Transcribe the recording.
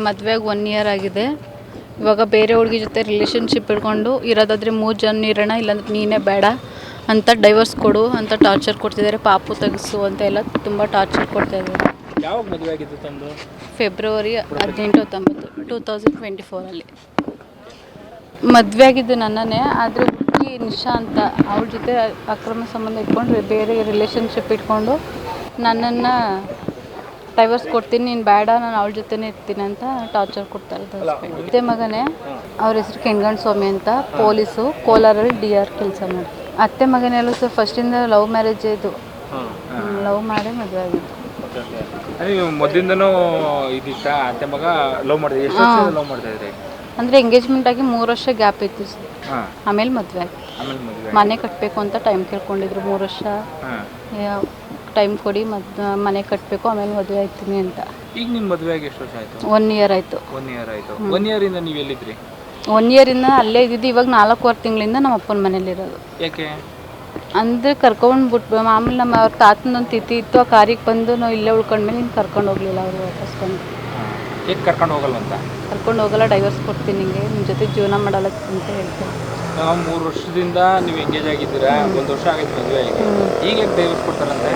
ಮದುವೆಗೆ 1 ಇಯರ್ ಆಗಿದೆ. ಇವಾಗ ಬೇರೆ ಹುಡುಗಿ ಜೊತೆ ರಿಲೇಷನ್ಶಿಪ್ ಇಟ್ಕೊಂಡು ಇರೋದಾದರೆ 3 ಜನ ಇರೋಣ, ಇಲ್ಲಾಂದ್ರೆ ನೀನೇ ಬೇಡ ಅಂತ ಡೈವರ್ಸ್ ಕೊಡು ಅಂತ ಟಾರ್ಚರ್ ಕೊಡ್ತಿದ್ದಾರೆ. ಪಾಪು ತೆಗೆಸು ಅಂತ ಎಲ್ಲ ತುಂಬ ಟಾರ್ಚರ್ ಕೊಡ್ತಾಯಿದ್ದಾರೆ. ಯಾವಾಗ ಮದುವೆ ಆಗಿದ್ದು ತಂದು? ಫೆಬ್ರವರಿ 18-19 2024 ಮದುವೆ ಆಗಿದ್ದು ನನ್ನನ್ನೇ. ಆದರೆ ಹುಡುಗಿ ನಿಶಾ ಅಂತ ಅವಳ ಜೊತೆ ಅಕ್ರಮ ಸಂಬಂಧ ಇಟ್ಕೊಂಡು ಬೇರೆ ರಿಲೇಷನ್ಶಿಪ್ ಇಟ್ಕೊಂಡು ನನ್ನನ್ನು ಡೈವರ್ಸ್ ಕೊಡ್ತೀನಿ, ನೀನು ಬೇಡ, ನಾನು ಅವಳ ಜೊತೆನೇ ಇರ್ತೀನಿ ಅಂತ ಟಾರ್ಚರ್ ಕೊಡ್ತಾ ಇದ್ದಾರೆ. ಅತ್ತೆ ಮಗನೇ, ಅವ್ರ ಹೆಸರು ಕೆಂಗಣ್ಣ ಸ್ವಾಮಿ ಅಂತ, ಪೊಲೀಸು, ಕೋಲಾರಲ್ಲಿ DR ಕೆಲಸ ಮಾಡಿ. ಅತ್ತೆ ಮಗನೆಲ್ಲ ಸರ್ ಫಸ್ಟಿಂದ ಲವ್ ಮ್ಯಾರೇಜ್ ಇದು, ಲವ್ ಮಾಡಿ ಮದುವೆ ಆಗಿದ್ದು. ಮೊದಲಿಂದನೂ ಇದಿಷ್ಟ ಅತ್ತೆ ಮಗ ಲವ್ ಮಾಡಿದೆ? ಎಷ್ಟು ವರ್ಷ ಲವ್ ಮಾಡ್ತಾ ಇದ್ರಿ? ಅಂದರೆ ಎಂಗೇಜ್ಮೆಂಟ್ ಆಗಿ 3 ವರ್ಷ ಗ್ಯಾಪ್ ಇತ್ತು ಸರ್. ಆಮೇಲೆ ಮದುವೆ ಆಗಿ ಮನೆ ಕಟ್ಟಬೇಕು ಅಂತ ಟೈಮ್ ಕೇಳ್ಕೊಂಡಿದ್ರು. 3 ವರ್ಷ ಟೈಮ್ ಕೊಡಿ, ಮನೆ ಕಟ್ಟಬೇಕು, ಆಮೇಲೆ ಮದುವೆ ಆಯ್ತೀನಿ ಅಂತ. ಈಗ ನಿಮ್ಮ ಮದುವೆ ಆಗಿ ಎಷ್ಟು ವರ್ಷ ಆಯಿತು? 1 ಇಯರ್ ಆಯಿತು. 1 ಇಯರ್ ಆಯಿತು. 1 ಇಯರಿಂದ ನೀವು ಎಲ್ಲಿದ್ರಿ? 1 ಇಯರಿಂದ ಅಲ್ಲೇ ಇದ್ದಿದ್ದು. ಇವಾಗ 4 ತಿಂಗಳಿಂದ ನಮ್ಮ ಅಪ್ಪನ ಮನೇಲಿರೋದು. ಯಾಕೆ? ಅಂದರೆ ಕರ್ಕೊಂಡ್ಬಿಟ್ಟು ಮಾಮೂಲಿ ನಮ್ಮ ಅವ್ರ ತಾತನೊಂದು ತಿಥಿ ಇತ್ತು, ಆ ಕಾರ್ಯಕ್ಕೆ ಬಂದು ನಾವು ಇಲ್ಲೇ ಉಳ್ಕೊಂಡ್ಮೇಲೆ ಇನ್ನು ಕರ್ಕೊಂಡು ಹೋಗಲಿಲ್ಲ ಅವರು ವಾಪಸ್ ಬಂದು. ಹೇಗೆ ಕರ್ಕೊಂಡು ಹೋಗಲ್ಲ ಅಂತ? ಕರ್ಕೊಂಡು ಹೋಗಲ್ಲ, ಡೈವರ್ಸ್ ಕೊಡ್ತೀನಿ, ನಿಮಗೆ ನಿಮ್ಮ ಜೊತೆ ಜೀವನ ಮಾಡಲ್ಲ ಅಂತ ಹೇಳ್ತಾರೆ. 3 ವರ್ಷದಿಂದ ನೀವು ಎಂಗೇಜ್ ಆಗಿದ್ದೀರಾ, 1 ವರ್ಷ ಆಗಿದ್ದು ಮದುವೆ ಆಗಿದೆ, ಈಗ ಡೈವರ್ಸ್ ಕೊಡ್ತಾರಂತೆ?